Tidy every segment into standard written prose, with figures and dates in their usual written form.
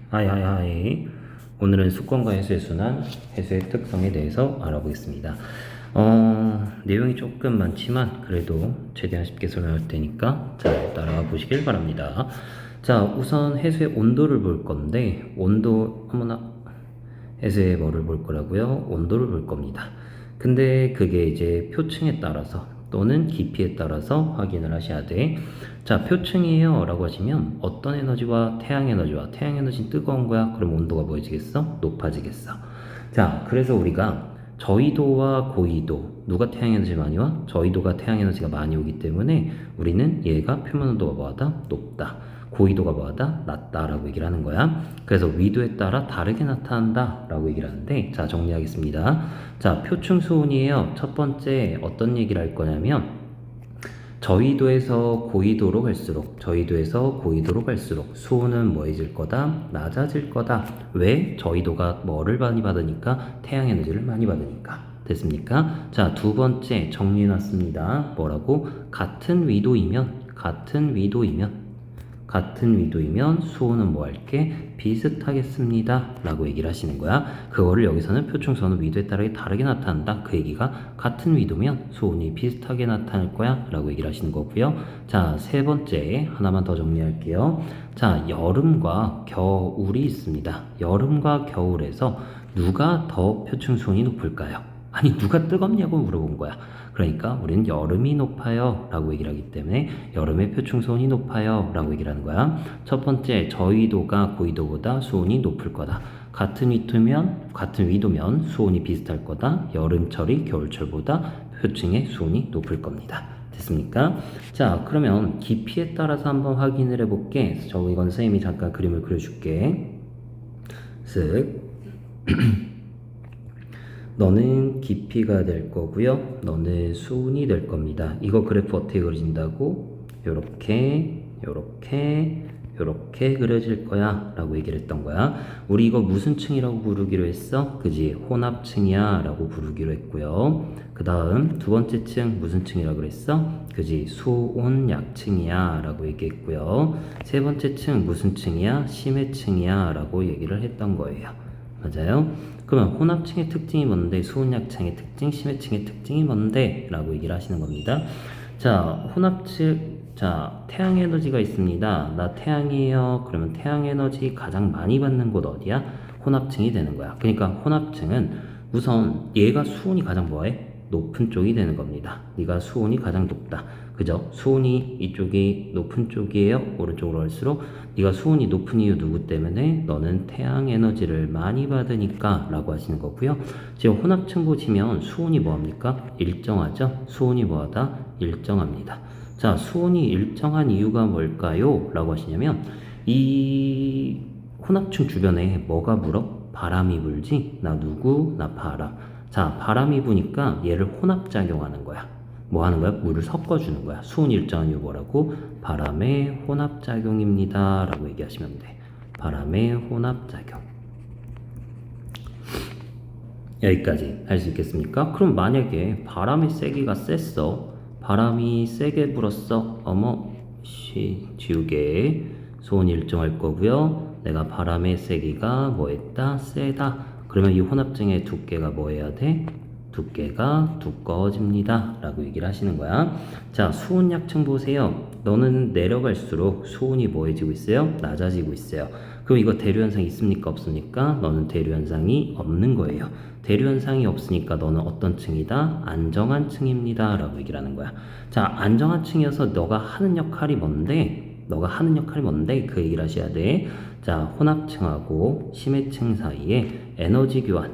하이. 오늘은 수권과 해수의 순환, 해수의 특성에 대해서 알아보겠습니다. 내용이 조금 많지만 그래도 최대한 쉽게 설명할 테니까 잘 따라와 보시길 바랍니다. 자, 우선 해수의 온도를 볼 건데, 해수의 뭐를 볼 거라고요? 온도를 볼 겁니다. 근데 그게 이제 표층에 따라서 또는 깊이에 따라서 확인을 하셔야 돼. 자, 표층이에요 라고 하시면 어떤 에너지와 태양 에너지는 뜨거운 거야. 그럼 온도가 뭐해지겠어? 높아지겠어. 자, 그래서 우리가 저위도와 고위도, 누가 태양 에너지 많이 와? 저위도가 태양 에너지가 많이 오기 때문에 우리는 얘가 표면 온도가 뭐하다? 높다. 고위도가 뭐하다? 낮다라고 얘기를 하는 거야. 그래서 위도에 따라 다르게 나타난다라고 얘기를 하는데, 자, 정리하겠습니다. 자, 표층 수온이에요. 첫 번째 어떤 얘기를 할 거냐면, 저위도에서 고위도로 갈수록 수온은 뭐해질 거다? 낮아질 거다. 왜? 저위도가 뭐를 많이 받으니까? 태양 에너지를 많이 받으니까. 됐습니까? 자, 두 번째 정리해놨습니다. 뭐라고? 같은 위도이면 수온은 뭐 할게? 비슷하겠습니다 라고 얘기를 하시는 거야. 그거를 여기서는 표충수온은 위도에 따라 다르게 나타난다. 그 얘기가 같은 위도면 수온이 비슷하게 나타날 거야 라고 얘기를 하시는 거고요. 자, 세 번째 하나만 더 정리할게요. 자, 여름과 겨울이 있습니다. 여름과 겨울에서 누가 더 표충수온이 높을까요? 아니, 누가 뜨겁냐고 물어본 거야. 그러니까 우리는 여름이 높아요 라고 얘기를 하기 때문에 여름의 표충수온이 높아요 라고 얘기를 하는 거야. 첫 번째, 저위도가 고위도보다 수온이 높을 거다. 같은 위도면 수온이 비슷할 거다. 여름철이 겨울철보다 표층의 수온이 높을 겁니다. 됐습니까? 자, 그러면 깊이에 따라서 한번 확인을 해볼게. 이건 선생님이 잠깐 그림을 그려줄게. 쓱. 너는 깊이가 될 거고요. 너는 수온이 될 겁니다. 이거 그래프 어떻게 그려진다고? 요렇게 그려질 거야 라고 얘기를 했던 거야. 우리 이거 무슨 층이라고 부르기로 했어? 그지? 혼합층이야 라고 부르기로 했고요. 그 다음 두 번째 층 무슨 층이라고 그랬어? 그지? 수온약층이야 라고 얘기했고요. 세 번째 층 무슨 층이야? 심해층이야 라고 얘기를 했던 거예요. 맞아요? 그러면 혼합층의 특징이 뭔데? 수온약층의 특징, 심해층의 특징이 뭔데? 라고 얘기를 하시는 겁니다. 자, 혼합층, 자, 태양 에너지가 있습니다. 나 태양이에요. 그러면 태양 에너지 가장 많이 받는 곳 어디야? 혼합층이 되는 거야. 그러니까 혼합층은 우선 얘가 수온이 가장 뭐해? 높은 쪽이 되는 겁니다. 네가 수온이 가장 높다. 그죠? 수온이 이쪽이 높은 쪽이에요. 오른쪽으로 갈수록 네가 수온이 높은 이유 누구 때문에? 너는 태양 에너지를 많이 받으니까 라고 하시는 거고요. 지금 혼합층 보시면 수온이 뭐합니까? 일정하죠? 수온이 뭐하다? 일정합니다. 자, 수온이 일정한 이유가 뭘까요? 라고 하시냐면 이 혼합층 주변에 뭐가 불어? 바람이 불지? 나 누구? 나 바람. 자, 바람이 부니까 얘를 혼합작용하는 거야. 뭐 하는 거야? 물을 섞어주는 거야. 수온 일정한 이유 뭐라고? 바람의 혼합작용입니다 라고 얘기하시면 돼. 바람의 혼합작용. 여기까지 할 수 있겠습니까? 그럼 만약에 바람의 세기가 셌어. 바람이 세게 불었어. 지우개. 수온이 일정할 거고요. 내가 바람의 세기가 뭐했다? 세다. 그러면 이 혼합층의 두께가 뭐 해야 돼? 두께가 두꺼워집니다 라고 얘기를 하시는 거야. 자, 수온약층 보세요. 너는 내려갈수록 수온이 뭐해지고 있어요? 낮아지고 있어요. 그럼 이거 대류현상이 있습니까? 없습니까? 너는 대류현상이 없는 거예요. 대류현상이 없으니까 너는 어떤 층이다? 안정한 층입니다 라고 얘기를 하는 거야. 자, 안정한 층이어서 너가 하는 역할이 뭔데? 그 얘기를 하셔야 돼. 자, 혼합층하고 심해층 사이에 에너지 교환,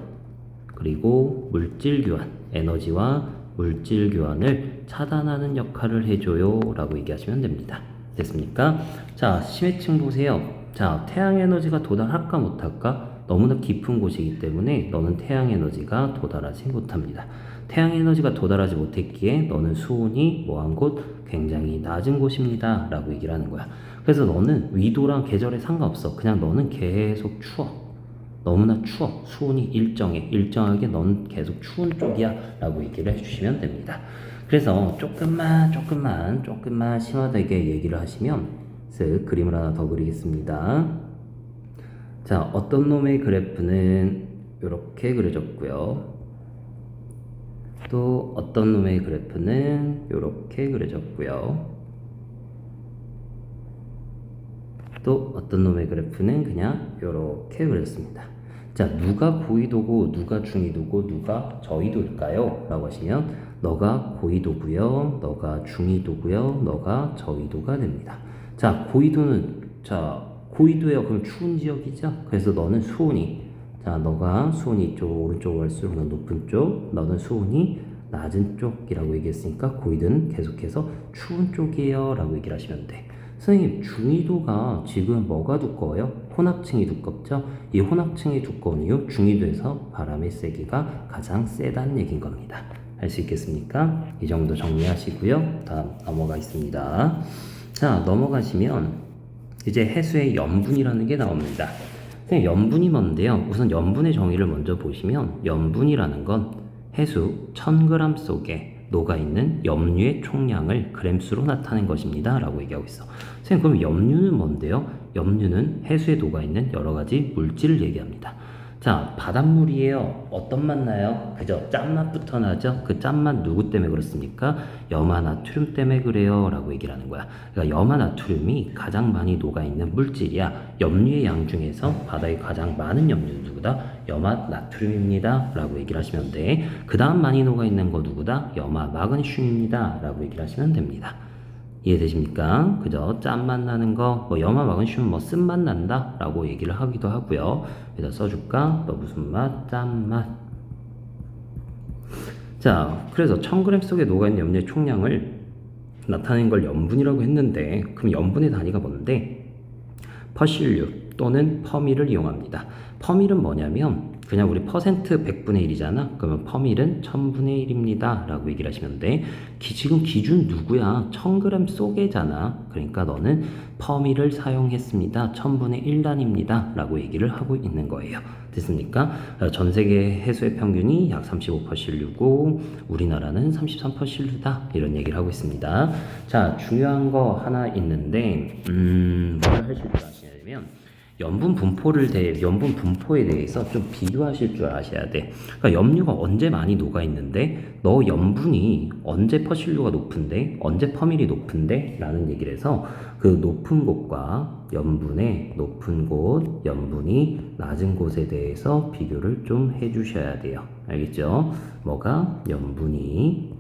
그리고 물질 교환, 에너지와 물질 교환을 차단하는 역할을 해줘요 라고 얘기하시면 됩니다. 됐습니까? 자, 심해층 보세요. 자, 태양 에너지가 도달할까 못할까? 너무나 깊은 곳이기 때문에 너는 태양 에너지가 도달하지 못합니다. 태양 에너지가 도달하지 못했기에 너는 수온이 뭐한 곳? 굉장히 낮은 곳입니다 라고 얘기를 하는 거야. 그래서 너는 위도랑 계절에 상관없어. 그냥 너는 계속 추워. 너무나 추워. 수온이 일정하게 넌 계속 추운 쪽이야 라고 얘기를 해주시면 됩니다. 그래서 조금만 심화되게 얘기를 하시면 쓱 그림을 하나 더 그리겠습니다. 자, 어떤 놈의 그래프는 이렇게 그려졌고요. 또 어떤 놈의 그래프는 이렇게 그려졌고요. 또 어떤 놈의 그래프는 그냥 이렇게 그려졌습니다. 자, 누가 고緯도고 누가 중緯도고 누가 저緯도일까요? 라고 하시면 너가 고緯도고요, 너가 중緯도고요, 너가 저緯도가 됩니다. 자, 고緯도예요. 그럼 추운 지역이죠? 그래서 너는 수온이, 자, 너가 수온이 이쪽 오른쪽으로 갈수록 넌 높은 쪽, 너는 수온이 낮은 쪽이라고 얘기했으니까 고緯도는 계속해서 추운 쪽이에요 라고 얘기를 하시면 돼. 선생님, 중緯도가 지금 뭐가 두꺼워요? 혼합층이 두껍죠? 이 혼합층이 두꺼운 이유, 중緯도에서 바람의 세기가 가장 세다는 얘기인 겁니다. 할 수 있겠습니까? 이 정도 정리하시고요. 다음 넘어가겠습니다. 자, 넘어가시면 이제 해수의 염분이라는 게 나옵니다. 선생님, 염분이 뭔데요? 우선 염분의 정의를 먼저 보시면 염분이라는 건 해수 1000g 속에 녹아있는 염류의 총량을 그램수로 나타낸 것입니다 라고 얘기하고 있어. 선생님, 그럼 염류는 뭔데요? 염류는 해수에 녹아있는 여러가지 물질을 얘기합니다. 자, 바닷물이에요. 어떤 맛 나요? 그죠? 짠맛부터 나죠? 그 짠맛 누구 때문에 그렇습니까? 염화나트륨 때문에 그래요 라고 얘기를 하는 거야. 그러니까 염화나트륨이 가장 많이 녹아있는 물질이야. 염류의 양 중에서 바다에 가장 많은 염류는 누구다? 염화나트륨입니다 라고 얘기를 하시면 돼. 그 다음 많이 녹아있는 거 누구다? 염화마그네슘입니다 라고 얘기를 하시면 됩니다. 이해되십니까? 그죠? 짠맛 나는 거, 뭐 염화 마그네슘 뭐 쓴맛 난다 라고 얘기를 하기도 하고요. 여기다 써줄까? 또 무슨 맛? 짠맛. 자, 그래서 1000g 속에 녹아있는 염료의 총량을 나타낸 걸 염분이라고 했는데, 그럼 염분의 단위가 뭔데? 퍼실류 또는 퍼밀을 이용합니다. 퍼밀은 뭐냐면 그냥 우리 퍼센트 100분의 1이잖아. 그러면 퍼밀은 1000분의 1입니다 라고 얘기를 하시면 돼. 지금 기준 누구야? 1000g 속에잖아. 그러니까 너는 퍼밀을 사용했습니다. 1000분의 1단입니다 라고 얘기를 하고 있는 거예요. 됐습니까? 전 세계 해수의 평균이 약 35%고 우리나라는 33%다 이런 얘기를 하고 있습니다. 자, 중요한 거 하나 있는데 뭘 하실 줄 아시냐면 염분 분포에 대해서 좀 비교하실 줄 아셔야 돼. 그러니까 염류가 언제 많이 녹아 있는데 너 염분이 언제 퍼실류가 높은데 언제 퍼밀이 높은데 라는 얘기를 해서 그 높은 곳과 염분의 높은 곳, 염분이 낮은 곳에 대해서 비교를 좀 해주셔야 돼요. 알겠죠? 뭐가? 염분이.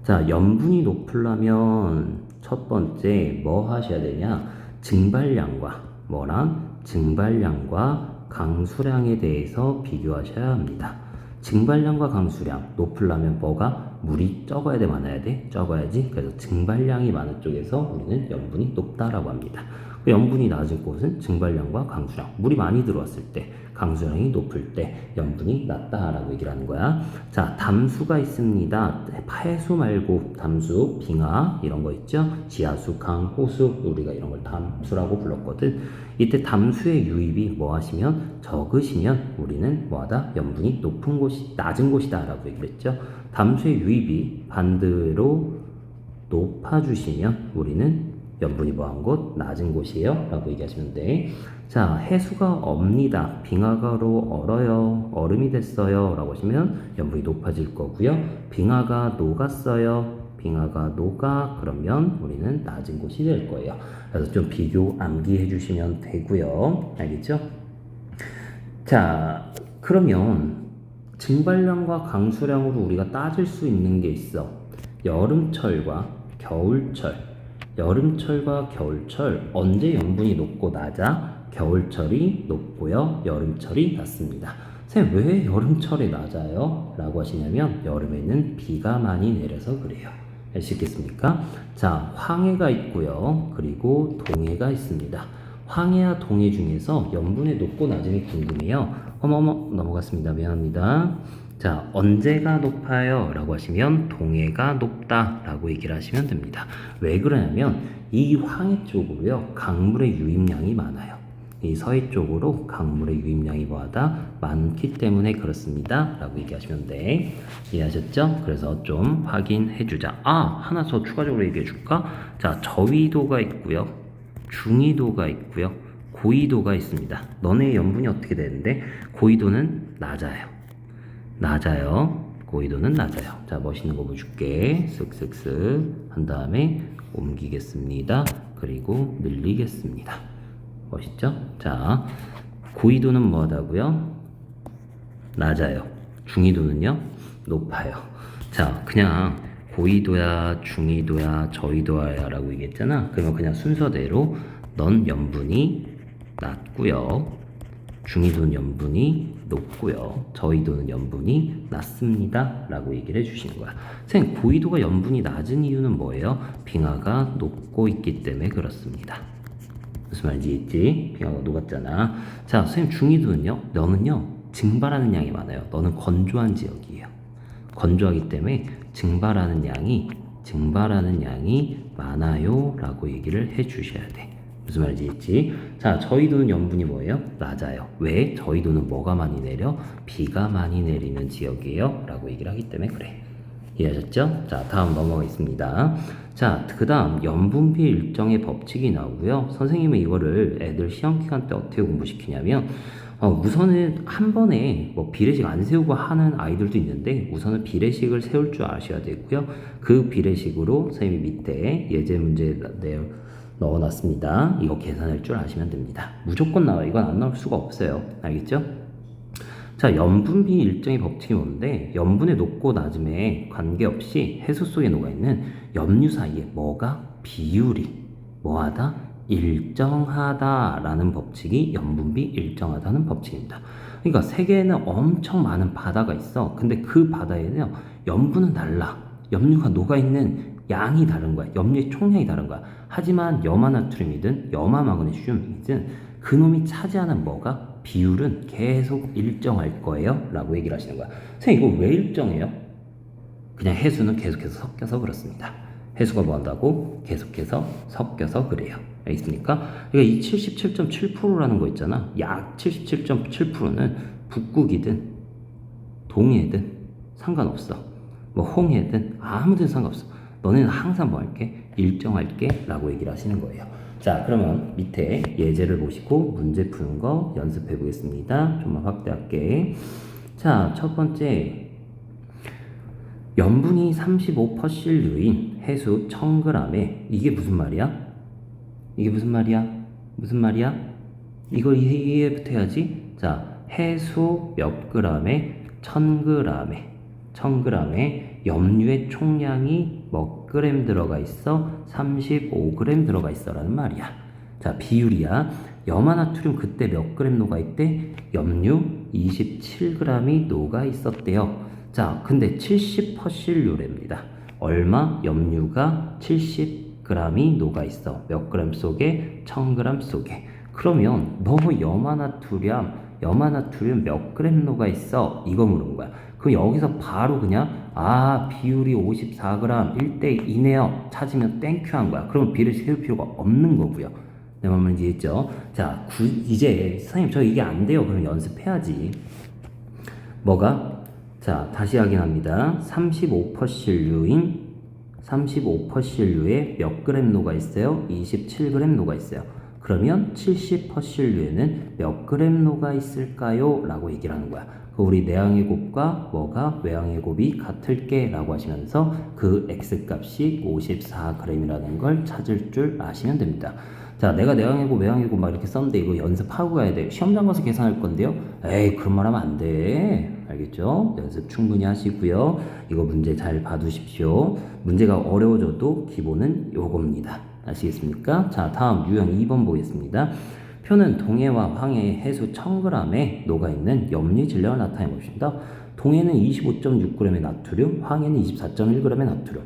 자, 염분이 높으려면 첫 번째 뭐 하셔야 되냐? 증발량과 뭐랑? 증발량과 강수량에 대해서 비교하셔야 합니다. 증발량과 강수량 높으려면 뭐가? 물이 적어야 돼, 많아야 돼? 적어야지. 그래서 증발량이 많은 쪽에서 우리는 염분이 높다라고 합니다. 그 염분이 낮은 곳은 증발량과 강수량, 물이 많이 들어왔을 때, 강수량이 높을 때 염분이 낮다라고 얘기를 하는 거야. 자, 담수가 있습니다. 해수 말고 담수, 빙하 이런 거 있죠? 지하수, 강, 호수, 우리가 이런 걸 담수라고 불렀거든. 이때 담수의 유입이 뭐 하시면 적으시면 우리는 뭐하다? 염분이 높은 곳이 낮은 곳이다 라고 얘기를 했죠. 담수의 유입이 반대로 높아주시면 우리는 염분이 뭐한 곳? 낮은 곳이에요 라고 얘기하시면 돼. 자, 해수가 없니다. 빙하가로 얼어요. 얼음이 됐어요 라고 하시면 염분이 높아질 거고요. 빙하가 녹았어요. 빙하가 녹아. 그러면 우리는 낮은 곳이 될 거예요. 그래서 좀 비교 암기해 주시면 되고요. 알겠죠? 자, 그러면 증발량과 강수량으로 우리가 따질 수 있는 게 있어. 여름철과 겨울철. 여름철과 겨울철 언제 염분이 높고 낮아? 겨울철이 높고요. 여름철이 낮습니다. 선생님, 왜 여름철에 낮아요? 라고 하시냐면 여름에는 비가 많이 내려서 그래요. 알 수 있겠습니까? 자, 황해가 있고요. 그리고 동해가 있습니다. 황해와 동해 중에서 염분의 높고 낮음이 궁금해요. 어머머, 넘어갔습니다. 미안합니다. 자, 언제가 높아요? 라고 하시면 동해가 높다 라고 얘기를 하시면 됩니다. 왜 그러냐면 이 황해 쪽으로요 강물의 유입량이 많아요. 이 서해 쪽으로 강물의 유입량이 뭐하다? 많기 때문에 그렇습니다 라고 얘기하시면 돼. 이해하셨죠? 그래서 좀 확인해 주자. 하나 더 추가적으로 얘기해 줄까? 자, 저위도가 있고요, 중위도가 있고요, 고이도가 있습니다. 너네 염분이 어떻게 되는데 고이도는 낮아요. 낮아요. 고이도는 낮아요. 자, 멋있는 거 보여줄게. 쓱쓱쓱 한 다음에 옮기겠습니다. 그리고 늘리겠습니다. 멋있죠? 자, 고이도는 뭐하다고요? 낮아요. 중이도는요? 높아요. 자, 그냥 고이도야, 중이도야, 저이도야 라고 얘기했잖아. 그러면 그냥 순서대로 넌 염분이 낮고요. 중이도는 염분이 높고요. 저이도는 염분이 낮습니다 라고 얘기를 해주시는 거야. 선생님, 고이도가 염분이 낮은 이유는 뭐예요? 빙하가 녹고 있기 때문에 그렇습니다. 무슨 말인지 있지? 빙하가 녹았잖아. 자, 선생님, 중이도는요? 너는요 증발하는 양이 많아요. 너는 건조한 지역이에요. 건조하기 때문에 증발하는 양이 많아요 라고 얘기를 해주셔야 돼. 무슨 말인지 있지? 자, 저희도는 염분이 뭐예요? 낮아요. 왜? 저희도는 뭐가 많이 내려? 비가 많이 내리는 지역이에요 라고 얘기를 하기 때문에 그래. 이해하셨죠? 자, 다음 넘어가겠습니다. 자, 그 다음 염분비 일정의 법칙이 나오고요. 선생님은 이거를 애들 시험기간 때 어떻게 공부시키냐면 우선은 한 번에 뭐 비례식 안 세우고 하는 아이들도 있는데 우선은 비례식을 세울 줄 아셔야 되고요. 그 비례식으로 선생님이 밑에 예제 문제 넣어놨습니다. 이거 계산할 줄 아시면 됩니다. 무조건 나와요. 이건 안 나올 수가 없어요. 알겠죠? 자, 염분비 일정의 법칙이 뭔데 염분의 높고 낮음에 관계없이 해수 속에 녹아있는 염류 사이에 뭐가? 비율이 뭐하다? 일정하다라는 법칙이 염분비 일정하다는 법칙입니다. 그러니까 세계에는 엄청 많은 바다가 있어. 근데 그 바다에는 염분은 달라. 염류가 녹아있는 양이 다른 거야. 염류의 총량이 다른 거야. 하지만 염화나트륨이든 염화마그네슘이든 그놈이 차지하는 뭐가? 비율은 계속 일정할 거예요 라고 얘기를 하시는 거야. 선생님, 이거 왜 일정해요? 그냥 해수는 계속해서 섞여서 그렇습니다. 해수가 뭐 한다고? 계속해서 섞여서 그래요. 알겠습니까? 그러니까 이 77.7%라는 거 있잖아. 약 77.7%는 북극이든 동해든 상관없어. 뭐 홍해든 아무든 상관없어. 너네는 항상 뭐 할게? 일정할게 라고 얘기를 하시는 거예요. 자, 그러면 밑에 예제를 보시고 문제 푸는 거 연습해 보겠습니다. 좀만 확대할게. 자, 첫 번째 염분이 35%인 해수 1000g에 이게 무슨 말이야? 이게 무슨 말이야? 무슨 말이야? 이거 이해부터 해야지. 자, 해수 몇 g에 1000g에 염류의 총량이 몇 g 들어가 있어? 35g 들어가 있어 라는 말이야. 자, 비율이야. 염화나트륨 그때 몇 g 녹아 있대? 염류 27g이 녹아 있었대요. 자, 근데 70%류랍니다. 얼마? 염류가 70g이 녹아 있어. 몇 g 속에? 1000g 속에. 그러면 너 염화나트륨 몇 g 녹아 있어? 이거 물은 거야. 그럼 여기서 바로 그냥 비율이 54g 1대 2네요 찾으면 땡큐 한 거야. 그러면 비를 세울 필요가 없는 거고요. 내 말은 이해했죠? 자, 이제 선생님 저 이게 안 돼요. 그럼 연습해야지. 뭐가? 자, 다시 확인합니다. 35%류에 몇 g 녹아 있어요? 27g 녹아 있어요. 그러면 70%류에는 몇 g 녹아 있을까요? 라고 얘기를 하는 거야. 우리 내항의 곱과 뭐가 외항의 곱이 같을게 라고 하시면서 그 x값이 54g이라는 걸 찾을 줄 아시면 됩니다. 자, 내가 내항의 곱 외항의 곱 막 이렇게 썼는데 이거 연습하고 가야 돼. 시험장 가서 계산할 건데요. 에이, 그런 말 하면 안 돼. 알겠죠? 연습 충분히 하시고요. 이거 문제 잘 봐두십시오. 문제가 어려워져도 기본은 요겁니다. 아시겠습니까? 자, 다음 유형 2번 보겠습니다. 표는 동해와 황해의 해수 1000g에 녹아있는 염류 질량을 나타내 봅시다. 동해는 25.6g의 나트륨, 황해는 24.1g의 나트륨.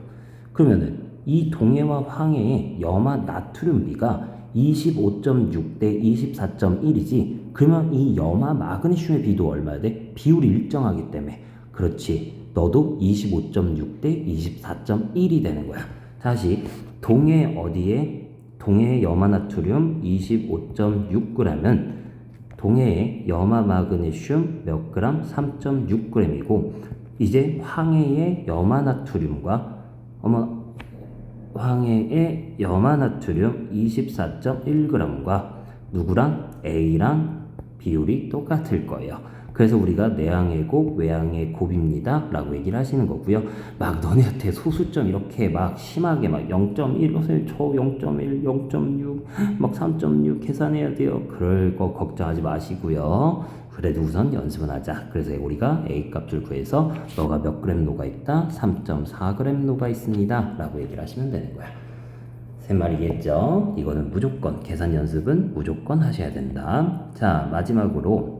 그러면은 이 동해와 황해의 염화 나트륨비가 25.6 대 24.1이지. 그러면 이 염화 마그네슘의 비도 얼마야 돼? 비율이 일정하기 때문에. 그렇지. 너도 25.6 대 24.1이 되는 거야. 다시 동해 어디에? 동해의 염화나트륨 25.6g은 동해의 염화마그네슘 몇 g? 3.6g이고 이제 황해의 염화나트륨과 황해의 염화나트륨 24.1g과 누구랑? A랑 비율이 똑같을 거예요. 그래서 우리가 내항의 곱, 외항의 곱입니다 라고 얘기를 하시는 거고요. 막 너네한테 소수점 이렇게 막 심하게 막 0.1, 선생님 저 0.1, 0.6, 막 3.6 계산해야 돼요. 그럴 거 걱정하지 마시고요. 그래도 우선 연습은 하자. 그래서 우리가 A 값을 구해서 너가 몇 그램 녹아있다? 3.4g 녹아있습니다 라고 얘기를 하시면 되는 거야. 세 말이겠죠? 이거는 무조건, 계산 연습은 무조건 하셔야 된다. 자, 마지막으로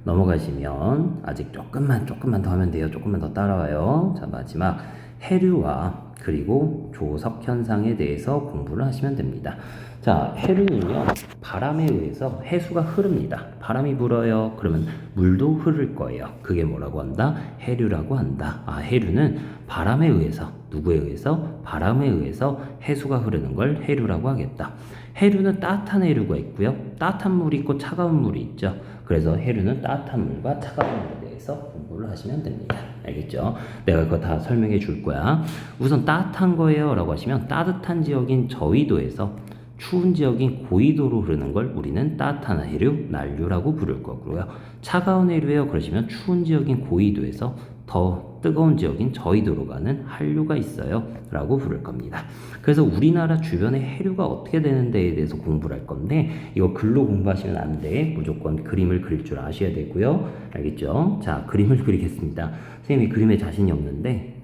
넘어가시면 아직 조금만 더 하면 돼요. 조금만 더 따라와요. 자, 마지막 해류와 그리고 조석 현상에 대해서 공부를 하시면 됩니다. 자, 해류는요, 바람에 의해서 해수가 흐릅니다. 바람이 불어요. 그러면 물도 흐를 거예요. 그게 뭐라고 한다? 해류라고 한다. 아, 해류는 바람에 의해서, 누구에 의해서? 바람에 의해서 해수가 흐르는 걸 해류라고 하겠다. 해류는 따뜻한 해류가 있고요. 따뜻한 물이 있고 차가운 물이 있죠. 그래서 해류는 따뜻한 물과 차가운 물에 대해서 공부를 하시면 됩니다. 알겠죠? 내가 그거 다 설명해 줄 거야. 우선 따뜻한 거예요 라고 하시면 따뜻한 지역인 저위도에서 추운 지역인 고위도로 흐르는 걸 우리는 따뜻한 해류, 난류라고 부를 거고요. 차가운 해류예요 그러시면 추운 지역인 고위도에서 더 뜨거운 지역인 저위도로 가는 한류가 있어요 라고 부를 겁니다. 그래서 우리나라 주변에 해류가 어떻게 되는 데에 대해서 공부를 할 건데 이거 글로 공부하시면 안 돼. 무조건 그림을 그릴 줄 아셔야 되고요. 알겠죠? 자, 그림을 그리겠습니다. 선생님이 그림에 자신이 없는데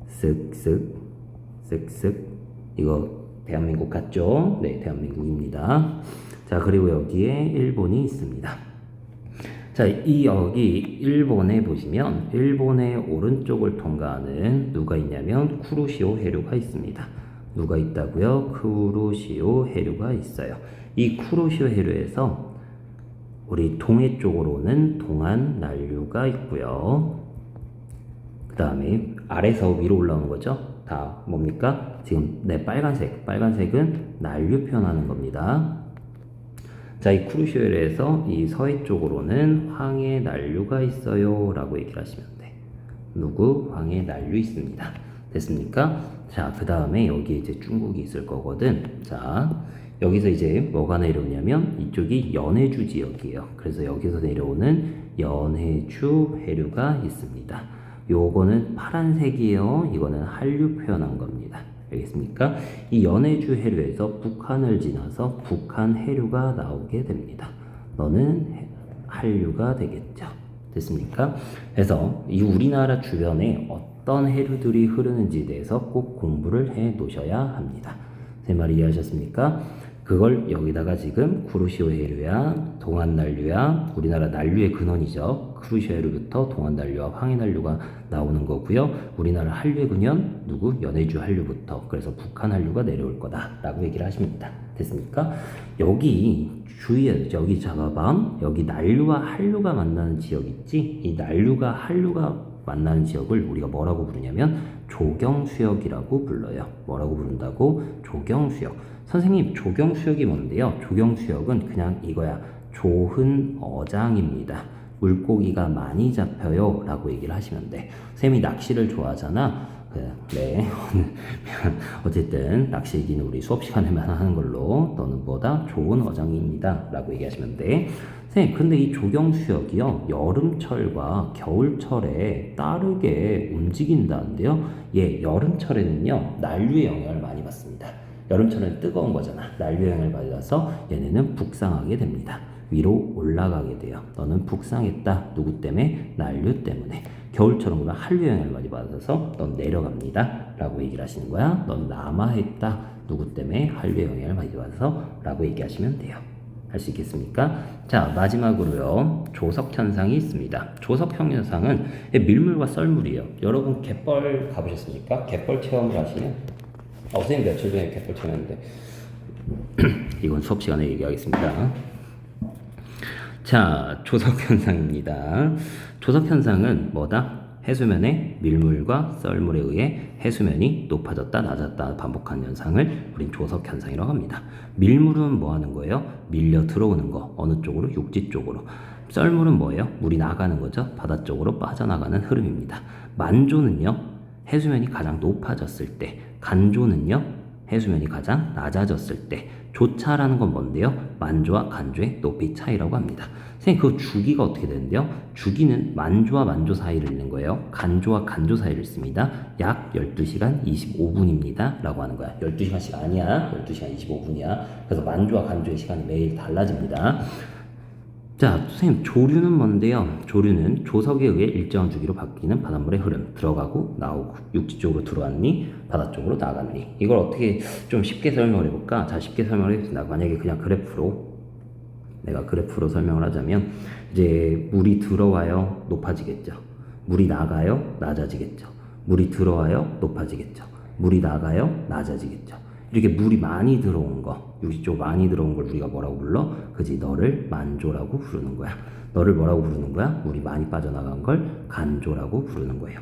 쓱쓱 이거 대한민국 같죠? 네, 대한민국입니다. 자, 그리고 여기에 일본이 있습니다. 자, 여기 일본에 보시면 일본의 오른쪽을 통과하는 누가 있냐면 쿠로시오 해류가 있습니다. 누가 있다고요? 쿠로시오 해류가 있어요. 이 쿠로시오 해류에서 우리 동해 쪽으로 오는 동안 난류가 있고요. 그 다음에 아래서 위로 올라오는 거죠. 다 뭡니까? 지금 네, 빨간색은 난류 표현하는 겁니다. 자, 이 쿠로시오에서 이 서해 쪽으로는 황해 난류가 있어요 라고 얘기를 하시면 돼. 누구? 황해 난류 있습니다. 됐습니까? 자, 그 다음에 여기 이제 중국이 있을 거거든. 자, 여기서 이제 뭐가 내려오냐면 이쪽이 연해주 지역이에요. 그래서 여기서 내려오는 연해주 해류가 있습니다. 요거는 파란색이에요. 이거는 한류 표현한 겁니다. 알겠습니까? 이 연해주 해류에서 북한을 지나서 북한 해류가 나오게 됩니다. 너는 한류가 되겠죠. 됐습니까? 그래서 이 우리나라 주변에 어떤 해류들이 흐르는지에 대해서 꼭 공부를 해 놓으셔야 합니다. 제 말 이해하셨습니까? 그걸 여기다가 지금 쿠로시오 해류야, 동안 난류야, 우리나라 난류의 근원이죠. 쿠로시오 해류부터 동안 난류와 황해 난류가 나오는 거고요. 우리나라 한류의 근원 누구? 연해주 한류부터. 그래서 북한 한류가 내려올 거다라고 얘기를 하십니다. 됐습니까? 여기 주의해야 돼. 여기 잡아봐. 여기 난류와 한류가 만나는 지역 있지? 이 난류가 한류가 만나는 지역을 우리가 뭐라고 부르냐면 조경수역이라고 불러요. 뭐라고 부른다고? 조경수역. 선생님, 조경수역이 뭔데요? 조경수역은 그냥 이거야. 좋은 어장입니다. 물고기가 많이 잡혀요 라고 얘기를 하시면 돼. 쌤이 낚시를 좋아하잖아. 네. 어쨌든 낚시 얘기는 우리 수업 시간에만 하는 걸로 너는 뭐다? 좋은 어장입니다 라고 얘기하시면 돼. 선생님, 근데 이 조경수역이요, 여름철과 겨울철에 다르게 움직인다는데요. 예, 여름철에는요 난류의 영향을 많이 받습니다. 여름철은 뜨거운 거잖아. 난류 영향을 받아서 얘네는 북상하게 됩니다. 위로 올라가게 돼요. 너는 북상했다. 누구 때문에? 난류 때문에. 겨울처럼 그러면 한류 영향을 많이 받아서 넌 내려갑니다 라고 얘기를 하시는 거야. 넌 남하했다. 누구 때문에? 한류 영향을 많이 받아서 라고 얘기하시면 돼요. 할 수 있겠습니까? 자, 마지막으로요, 조석 현상이 있습니다. 조석 현상은 밀물과 썰물이에요. 여러분 갯벌 가보셨습니까? 갯벌 체험을 하시면 선생님 며칠 전에 갯벌 체험했는데 이건 수업 시간에 얘기하겠습니다. 자, 조석 현상입니다. 조석 현상은 뭐다? 해수면의 밀물과 썰물에 의해 해수면이 높아졌다 낮았다 반복하는 현상을 우린 조석 현상이라고 합니다. 밀물은 뭐 하는 거예요? 밀려 들어오는 거. 어느 쪽으로? 육지 쪽으로. 썰물은 뭐예요? 물이 나가는 거죠. 바다 쪽으로 빠져나가는 흐름입니다. 만조는요, 해수면이 가장 높아졌을 때, 간조는요, 해수면이 가장 낮아졌을 때, 조차라는 건 뭔데요? 만조와 간조의 높이 차이라고 합니다. 선생님 그 주기가 어떻게 되는데요? 주기는 만조와 만조 사이를 읽는 거예요. 간조와 간조 사이를 씁니다. 약 12시간 25분입니다 라고 하는 거야. 12시간씩 아니야. 12시간 25분이야. 그래서 만조와 간조의 시간이 매일 달라집니다. 자, 선생님 조류는 뭔데요? 조류는 조석에 의해 일정한 주기로 바뀌는 바닷물의 흐름, 들어가고 나오고 육지 쪽으로 들어왔니 바다 쪽으로 나갔니. 이걸 어떻게 좀 쉽게 설명을 해볼까? 자, 쉽게 설명을 해보겠습니다. 만약에 그냥 내가 그래프로 설명을 하자면 이제 물이 들어와요, 높아지겠죠. 물이 나가요, 낮아지겠죠. 물이 들어와요, 높아지겠죠. 물이 나가요, 낮아지겠죠. 이렇게 물이 많이 들어온 거, 육지 쪽 많이 들어온 걸 우리가 뭐라고 불러? 그지? 너를 만조라고 부르는 거야. 너를 뭐라고 부르는 거야? 물이 많이 빠져나간 걸 간조라고 부르는 거예요.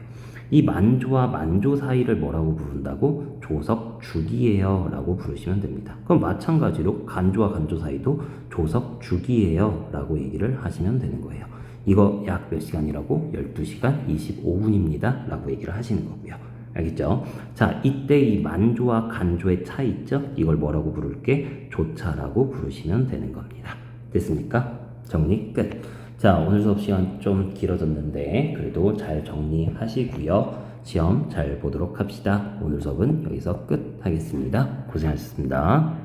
이 만조와 만조 사이를 뭐라고 부른다고? 조석 주기예요 라고 부르시면 됩니다. 그럼 마찬가지로 간조와 간조 사이도 조석 주기예요 라고 얘기를 하시면 되는 거예요. 이거 약 몇 시간이라고? 12시간 25분입니다 라고 얘기를 하시는 거고요. 알겠죠? 자, 이때 이 만조와 간조의 차이 있죠? 이걸 뭐라고 부를게? 조차라고 부르시면 되는 겁니다. 됐습니까? 정리 끝. 자, 오늘 수업 시간 좀 길어졌는데 그래도 잘 정리하시고요. 시험 잘 보도록 합시다. 오늘 수업은 여기서 끝 하겠습니다. 고생하셨습니다.